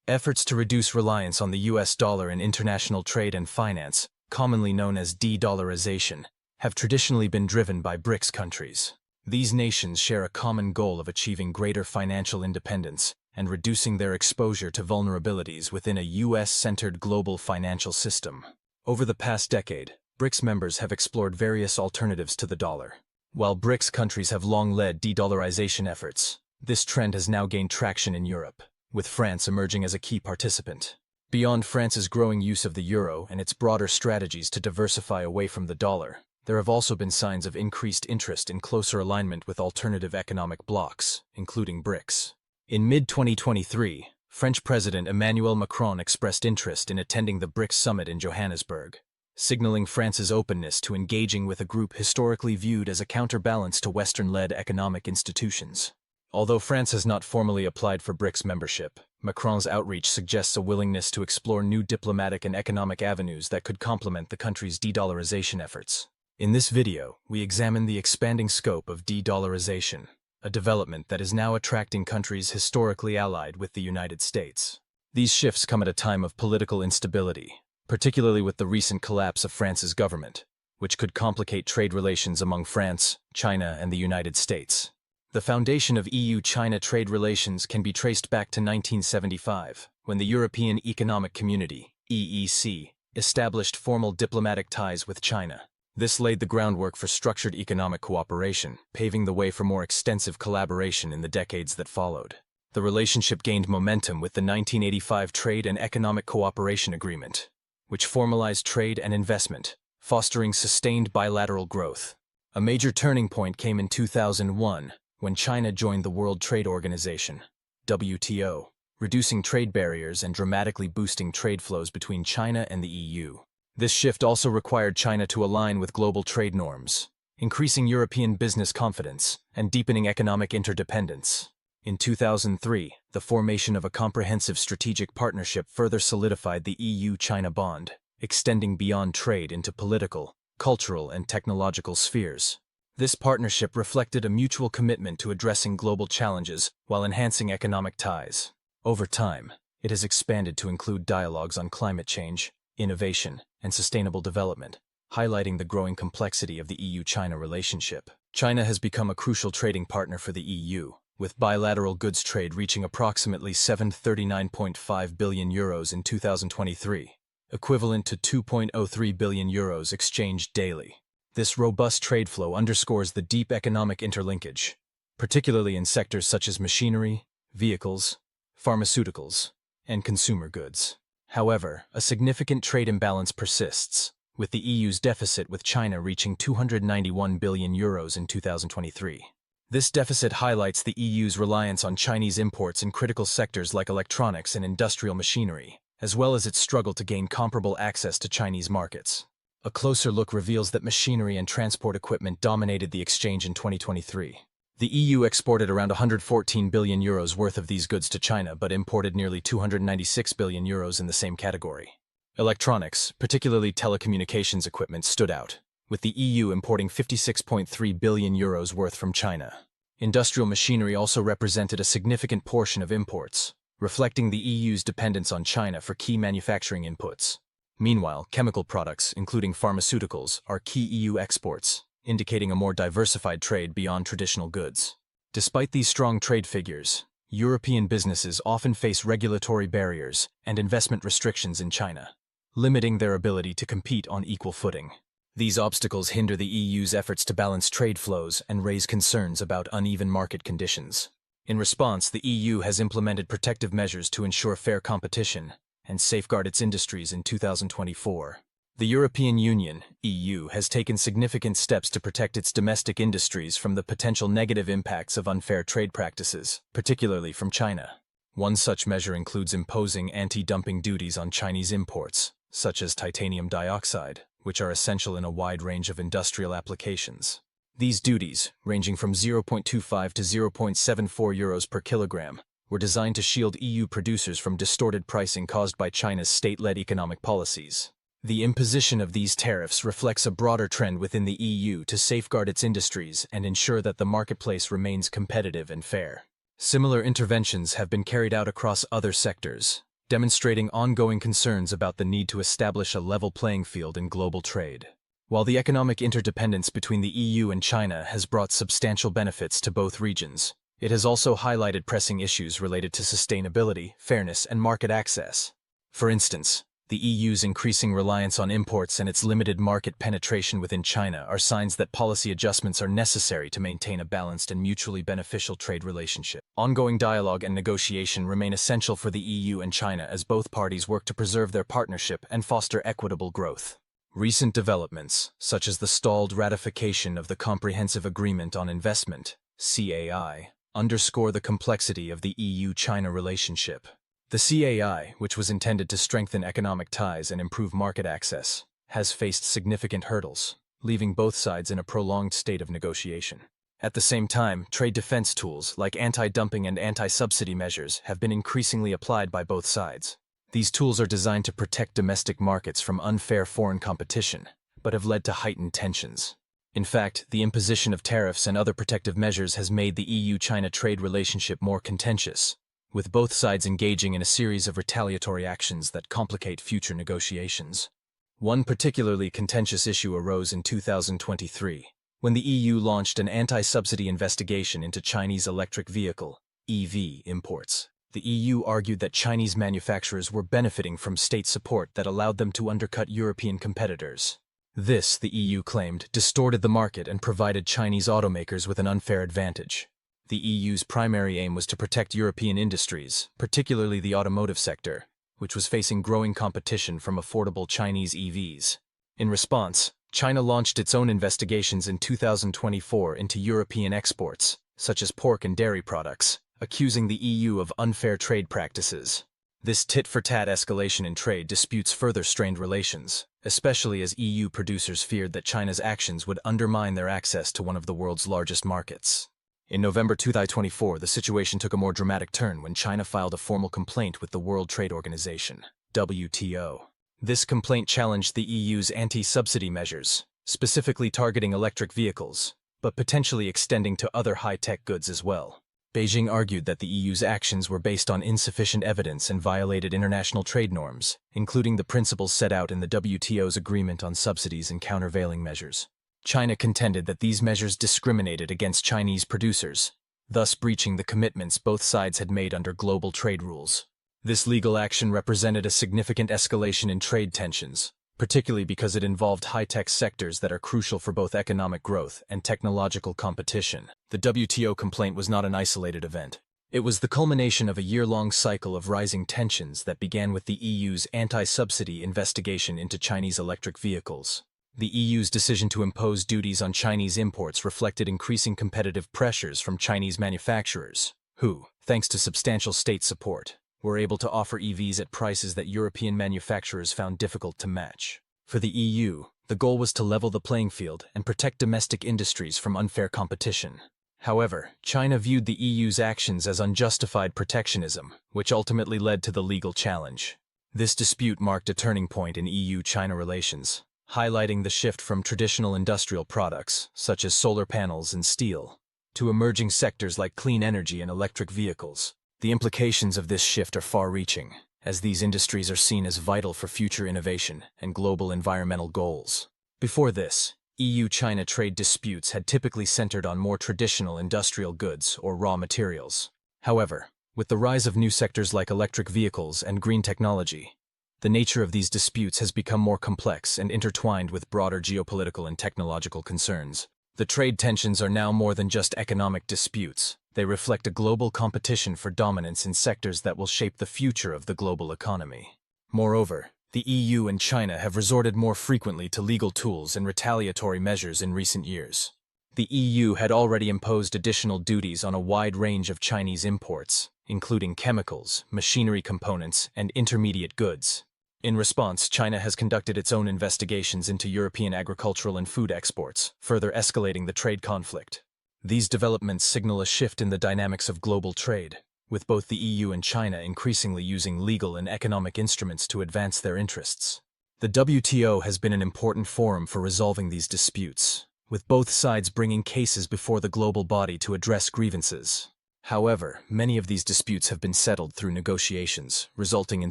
Efforts to reduce reliance on the US dollar in international trade and finance, commonly known as de-dollarization, have traditionally been driven by BRICS countries. These nations share a common goal of achieving greater financial independence and reducing their exposure to vulnerabilities within a US-centered global financial system. Over the past decade, BRICS members have explored various alternatives to the dollar. While BRICS countries have long led de-dollarization efforts, this trend has now gained traction in Europe, with France emerging as a key participant. Beyond France's growing use of the euro and its broader strategies to diversify away from the dollar, there have also been signs of increased interest in closer alignment with alternative economic blocs, including BRICS. In mid-2023, French President Emmanuel Macron expressed interest in attending the BRICS summit in Johannesburg, signaling France's openness to engaging with a group historically viewed as a counterbalance to Western-led economic institutions. Although France has not formally applied for BRICS membership, Macron's outreach suggests a willingness to explore new diplomatic and economic avenues that could complement the country's de-dollarization efforts. In this video, we examine the expanding scope of de-dollarization, a development that is now attracting countries historically allied with the United States. These shifts come at a time of political instability, particularly with the recent collapse of France's government, which could complicate trade relations among France, China, and the United States. The foundation of EU-China trade relations can be traced back to 1975, when the European Economic Community, EEC, established formal diplomatic ties with China. This laid the groundwork for structured economic cooperation, paving the way for more extensive collaboration in the decades that followed. The relationship gained momentum with the 1985 Trade and Economic Cooperation Agreement, which formalized trade and investment, fostering sustained bilateral growth. A major turning point came in 2001, when China joined the World Trade Organization, WTO, reducing trade barriers and dramatically boosting trade flows between China and the EU. This shift also required China to align with global trade norms, increasing European business confidence and deepening economic interdependence. In 2003, the formation of a comprehensive strategic partnership further solidified the EU-China bond, extending beyond trade into political, cultural, and technological spheres. This partnership reflected a mutual commitment to addressing global challenges while enhancing economic ties. Over time, it has expanded to include dialogues on climate change, innovation, and sustainable development, highlighting the growing complexity of the EU-China relationship. China has become a crucial trading partner for the EU, with bilateral goods trade reaching approximately €739.5 billion in 2023, equivalent to €2.03 billion exchanged daily. This robust trade flow underscores the deep economic interlinkage, particularly in sectors such as machinery, vehicles, pharmaceuticals, and consumer goods. However, a significant trade imbalance persists, with the EU's deficit with China reaching €291 billion in 2023. This deficit highlights the EU's reliance on Chinese imports in critical sectors like electronics and industrial machinery, as well as its struggle to gain comparable access to Chinese markets. A closer look reveals that machinery and transport equipment dominated the exchange in 2023. The EU exported around €114 billion worth of these goods to China but imported nearly €296 billion in the same category. Electronics, particularly telecommunications equipment, stood out, with the EU importing €56.3 billion worth from China. Industrial machinery also represented a significant portion of imports, reflecting the EU's dependence on China for key manufacturing inputs. Meanwhile, chemical products, including pharmaceuticals, are key EU exports, indicating a more diversified trade beyond traditional goods. Despite these strong trade figures, European businesses often face regulatory barriers and investment restrictions in China, limiting their ability to compete on equal footing. These obstacles hinder the EU's efforts to balance trade flows and raise concerns about uneven market conditions. In response, the EU has implemented protective measures to ensure fair competition and safeguard its industries in 2024. The European Union, EU, has taken significant steps to protect its domestic industries from the potential negative impacts of unfair trade practices, particularly from China. One such measure includes imposing anti-dumping duties on Chinese imports, such as titanium dioxide, which are essential in a wide range of industrial applications. These duties, ranging from €0.25 to €0.74 per kilogram, were designed to shield EU producers from distorted pricing caused by China's state-led economic policies. The imposition of these tariffs reflects a broader trend within the EU to safeguard its industries and ensure that the marketplace remains competitive and fair. Similar interventions have been carried out across other sectors, demonstrating ongoing concerns about the need to establish a level playing field in global trade. While the economic interdependence between the EU and China has brought substantial benefits to both regions, it has also highlighted pressing issues related to sustainability, fairness, and market access. For instance, the EU's increasing reliance on imports and its limited market penetration within China are signs that policy adjustments are necessary to maintain a balanced and mutually beneficial trade relationship. Ongoing dialogue and negotiation remain essential for the EU and China as both parties work to preserve their partnership and foster equitable growth. Recent developments, such as the stalled ratification of the Comprehensive Agreement on Investment, CAI, underscore the complexity of the EU-China relationship. The CAI, which was intended to strengthen economic ties and improve market access, has faced significant hurdles, leaving both sides in a prolonged state of negotiation. At the same time, trade defense tools like anti-dumping and anti-subsidy measures have been increasingly applied by both sides. These tools are designed to protect domestic markets from unfair foreign competition, but have led to heightened tensions. In fact, the imposition of tariffs and other protective measures has made the EU-China trade relationship more contentious, with both sides engaging in a series of retaliatory actions that complicate future negotiations. One particularly contentious issue arose in 2023, when the EU launched an anti-subsidy investigation into Chinese electric vehicle (EV) imports. The EU argued that Chinese manufacturers were benefiting from state support that allowed them to undercut European competitors. This, the EU claimed, distorted the market and provided Chinese automakers with an unfair advantage. The EU's primary aim was to protect European industries, particularly the automotive sector, which was facing growing competition from affordable Chinese EVs. In response, China launched its own investigations in 2024 into European exports, such as pork and dairy products, accusing the EU of unfair trade practices. This tit-for-tat escalation in trade disputes further strained relations, especially as EU producers feared that China's actions would undermine their access to one of the world's largest markets. In November 2024, the situation took a more dramatic turn when China filed a formal complaint with the World Trade Organization, WTO. This complaint challenged the EU's anti-subsidy measures, specifically targeting electric vehicles, but potentially extending to other high-tech goods as well. Beijing argued that the EU's actions were based on insufficient evidence and violated international trade norms, including the principles set out in the WTO's Agreement on Subsidies and Countervailing Measures. China contended that these measures discriminated against Chinese producers, thus breaching the commitments both sides had made under global trade rules. This legal action represented a significant escalation in trade tensions, particularly because it involved high-tech sectors that are crucial for both economic growth and technological competition. The WTO complaint was not an isolated event. It was the culmination of a year-long cycle of rising tensions that began with the EU's anti-subsidy investigation into Chinese electric vehicles. The EU's decision to impose duties on Chinese imports reflected increasing competitive pressures from Chinese manufacturers, who, thanks to substantial state support, were able to offer EVs at prices that European manufacturers found difficult to match. For the EU, the goal was to level the playing field and protect domestic industries from unfair competition. However, China viewed the EU's actions as unjustified protectionism, which ultimately led to the legal challenge. This dispute marked a turning point in EU-China relations, highlighting the shift from traditional industrial products, such as solar panels and steel, to emerging sectors like clean energy and electric vehicles. The implications of this shift are far-reaching, as these industries are seen as vital for future innovation and global environmental goals. Before this, EU-China trade disputes had typically centered on more traditional industrial goods or raw materials. However, with the rise of new sectors like electric vehicles and green technology, the nature of these disputes has become more complex and intertwined with broader geopolitical and technological concerns. The trade tensions are now more than just economic disputes. They reflect a global competition for dominance in sectors that will shape the future of the global economy. Moreover, the EU and China have resorted more frequently to legal tools and retaliatory measures in recent years. The EU had already imposed additional duties on a wide range of Chinese imports, including chemicals, machinery components, and intermediate goods. In response, China has conducted its own investigations into European agricultural and food exports, further escalating the trade conflict. These developments signal a shift in the dynamics of global trade, with both the EU and China increasingly using legal and economic instruments to advance their interests. The WTO has been an important forum for resolving these disputes, with both sides bringing cases before the global body to address grievances. However, many of these disputes have been settled through negotiations, resulting in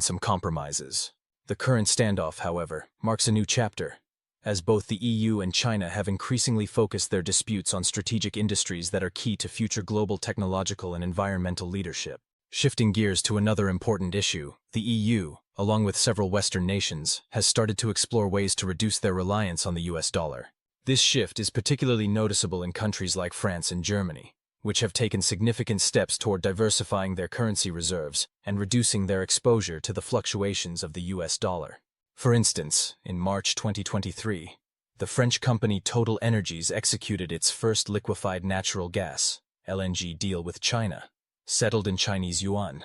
some compromises. The current standoff, however, marks a new chapter, as both the EU and China have increasingly focused their disputes on strategic industries that are key to future global technological and environmental leadership. Shifting gears to another important issue, the EU, along with several Western nations, has started to explore ways to reduce their reliance on the US dollar. This shift is particularly noticeable in countries like France and Germany, which have taken significant steps toward diversifying their currency reserves and reducing their exposure to the fluctuations of the US dollar. For instance, in March 2023, the French company Total Energies executed its first liquefied natural gas (LNG) deal with China, settled in Chinese yuan,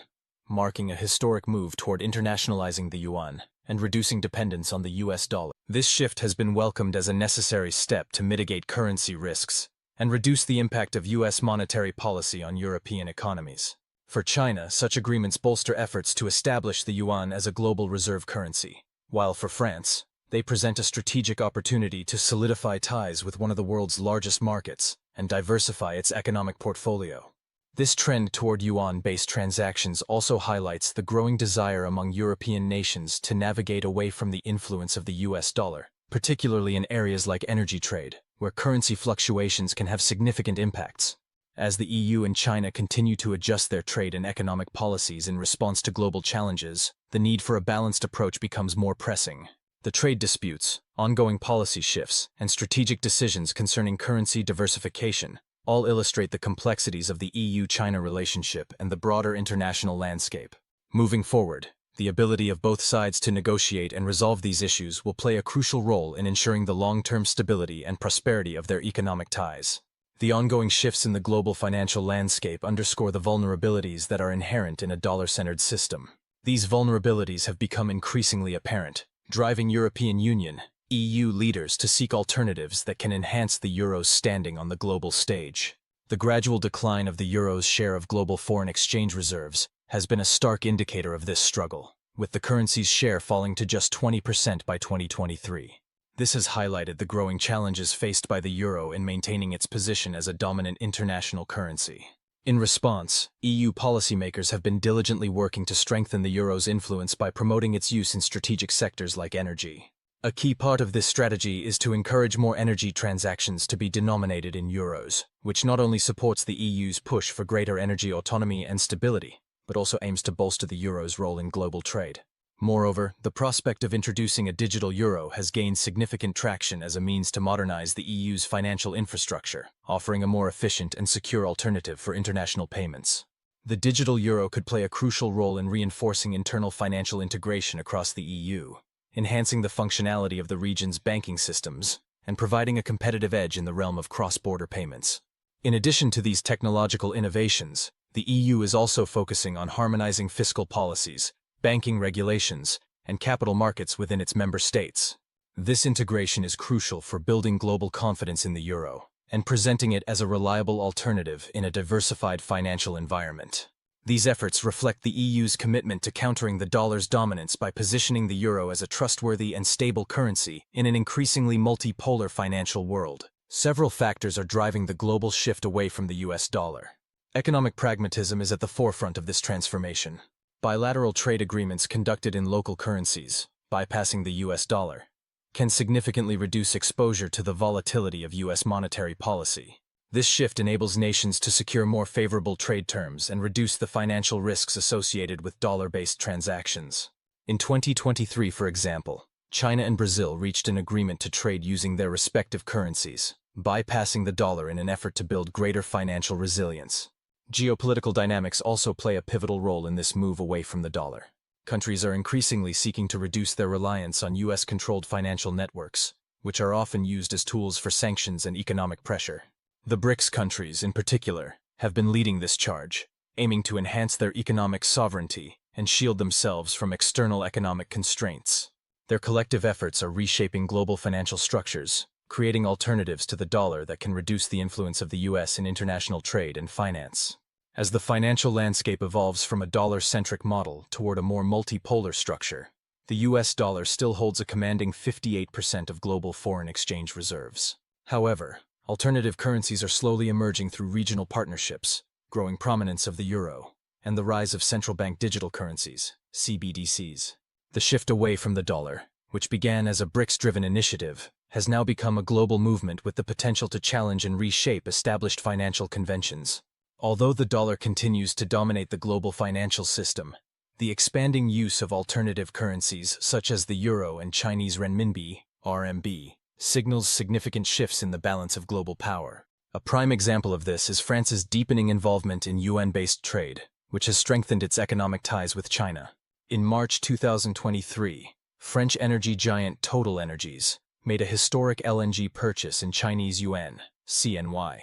marking a historic move toward internationalizing the yuan and reducing dependence on the US dollar. This shift has been welcomed as a necessary step to mitigate currency risks and reduce the impact of US monetary policy on European economies. For China, such agreements bolster efforts to establish the yuan as a global reserve currency, while for France, they present a strategic opportunity to solidify ties with one of the world's largest markets and diversify its economic portfolio. This trend toward yuan-based transactions also highlights the growing desire among European nations to navigate away from the influence of the US dollar, particularly in areas like energy trade, where currency fluctuations can have significant impacts. As the EU and China continue to adjust their trade and economic policies in response to global challenges, the need for a balanced approach becomes more pressing. The trade disputes, ongoing policy shifts, and strategic decisions concerning currency diversification all illustrate the complexities of the EU-China relationship and the broader international landscape. Moving forward, the ability of both sides to negotiate and resolve these issues will play a crucial role in ensuring the long-term stability and prosperity of their economic ties. The ongoing shifts in the global financial landscape underscore the vulnerabilities that are inherent in a dollar-centered system. These vulnerabilities have become increasingly apparent, driving European Union (EU) leaders to seek alternatives that can enhance the euro's standing on the global stage. The gradual decline of the euro's share of global foreign exchange reserves has been a stark indicator of this struggle, with the currency's share falling to just 20% by 2023. This has highlighted the growing challenges faced by the euro in maintaining its position as a dominant international currency. In response, EU policymakers have been diligently working to strengthen the euro's influence by promoting its use in strategic sectors like energy. A key part of this strategy is to encourage more energy transactions to be denominated in euros, which not only supports the EU's push for greater energy autonomy and stability, but also aims to bolster the euro's role in global trade. Moreover, the prospect of introducing a digital euro has gained significant traction as a means to modernize the EU's financial infrastructure, offering a more efficient and secure alternative for international payments. The digital euro could play a crucial role in reinforcing internal financial integration across the EU, enhancing the functionality of the region's banking systems, and providing a competitive edge in the realm of cross-border payments. In addition to these technological innovations, the EU is also focusing on harmonizing fiscal policies, banking regulations, and capital markets within its member states. This integration is crucial for building global confidence in the euro and presenting it as a reliable alternative in a diversified financial environment. These efforts reflect the EU's commitment to countering the dollar's dominance by positioning the euro as a trustworthy and stable currency in an increasingly multipolar financial world. Several factors are driving the global shift away from the US dollar. Economic pragmatism is at the forefront of this transformation. Bilateral trade agreements conducted in local currencies, bypassing the US dollar, can significantly reduce exposure to the volatility of US monetary policy. This shift enables nations to secure more favorable trade terms and reduce the financial risks associated with dollar-based transactions. In 2023, for example, China and Brazil reached an agreement to trade using their respective currencies, bypassing the dollar in an effort to build greater financial resilience. Geopolitical dynamics also play a pivotal role in this move away from the dollar. Countries are increasingly seeking to reduce their reliance on US-controlled financial networks, which are often used as tools for sanctions and economic pressure. The BRICS countries, in particular, have been leading this charge, aiming to enhance their economic sovereignty and shield themselves from external economic constraints. Their collective efforts are reshaping global financial structures, creating alternatives to the dollar that can reduce the influence of the US in international trade and finance. As the financial landscape evolves from a dollar-centric model toward a more multipolar structure, the US dollar still holds a commanding 58% of global foreign exchange reserves. However, alternative currencies are slowly emerging through regional partnerships, growing prominence of the euro, and the rise of central bank digital currencies, CBDCs. The shift away from the dollar, which began as a BRICS-driven initiative, has now become a global movement with the potential to challenge and reshape established financial conventions. Although the dollar continues to dominate the global financial system, the expanding use of alternative currencies such as the euro and Chinese renminbi, RMB, signals significant shifts in the balance of global power. A prime example of this is France's deepening involvement in Yuan-based trade, which has strengthened its economic ties with China. In March 2023, French energy giant Total Energies made a historic LNG purchase in Chinese yuan, CNY,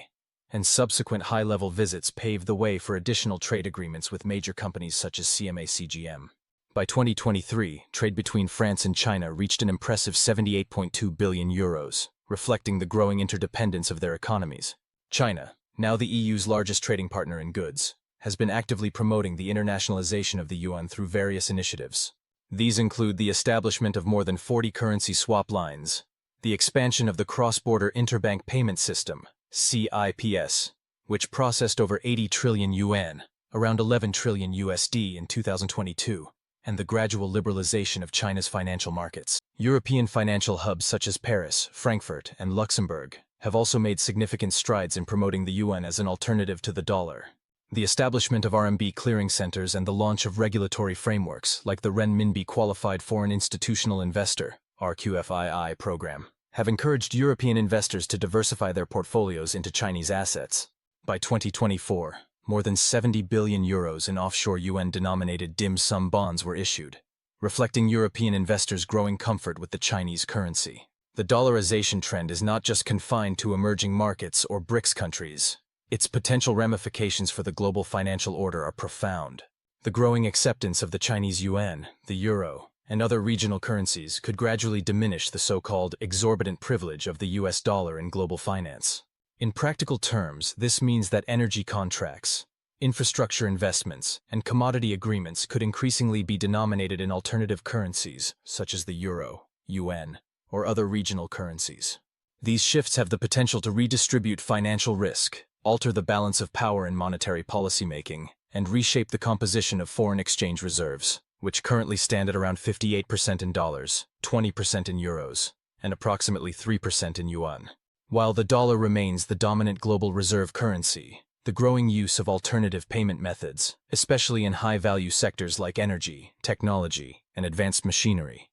and subsequent high-level visits paved the way for additional trade agreements with major companies such as CMA-CGM. By 2023, trade between France and China reached an impressive 78.2 billion euros, reflecting the growing interdependence of their economies. China, now the EU's largest trading partner in goods, has been actively promoting the internationalization of the yuan through various initiatives. These include the establishment of more than 40 currency swap lines, the expansion of the cross-border interbank payment system, CIPS, which processed over 80 trillion yuan, around 11 trillion USD in 2022, and the gradual liberalization of China's financial markets. European financial hubs such as Paris, Frankfurt, and Luxembourg have also made significant strides in promoting the yuan as an alternative to the dollar. The establishment of RMB clearing centers and the launch of regulatory frameworks like the Renminbi Qualified Foreign Institutional Investor (RQFII) program have encouraged European investors to diversify their portfolios into Chinese assets. By 2024, more than 70 billion euros in offshore yuan-denominated dim sum bonds were issued, reflecting European investors' growing comfort with the Chinese currency. The dollarization trend is not just confined to emerging markets or BRICS countries. Its potential ramifications for the global financial order are profound. The growing acceptance of the Chinese yuan, the euro, and other regional currencies could gradually diminish the so-called exorbitant privilege of the US dollar in global finance. In practical terms, this means that energy contracts, infrastructure investments, and commodity agreements could increasingly be denominated in alternative currencies, such as the euro, yuan, or other regional currencies. These shifts have the potential to redistribute financial risk, alter the balance of power in monetary policymaking, and reshape the composition of foreign exchange reserves, which currently stand at around 58% in dollars, 20% in euros, and approximately 3% in yuan. While the dollar remains the dominant global reserve currency, the growing use of alternative payment methods, especially in high-value sectors like energy, technology, and advanced machinery,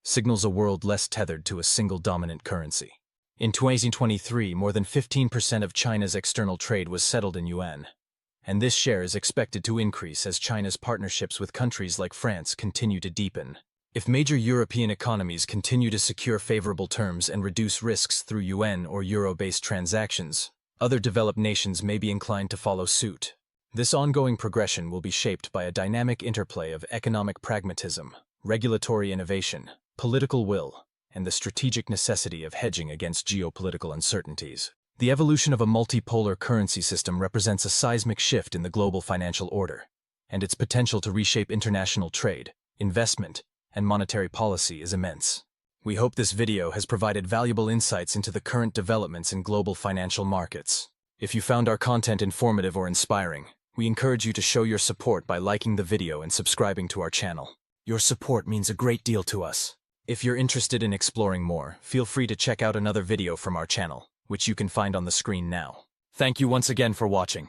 signals a world less tethered to a single dominant currency. In 2023, more than 15% of China's external trade was settled in yuan, and this share is expected to increase as China's partnerships with countries like France continue to deepen. If major European economies continue to secure favorable terms and reduce risks through yuan or euro-based transactions, other developed nations may be inclined to follow suit. This ongoing progression will be shaped by a dynamic interplay of economic pragmatism, regulatory innovation, political will, and the strategic necessity of hedging against geopolitical uncertainties. The evolution of a multipolar currency system represents a seismic shift in the global financial order, and its potential to reshape international trade, investment, and monetary policy is immense. We hope this video has provided valuable insights into the current developments in global financial markets. If you found our content informative or inspiring, we encourage you to show your support by liking the video and subscribing to our channel. Your support means a great deal to us. If you're interested in exploring more, feel free to check out another video from our channel, which you can find on the screen now. Thank you once again for watching.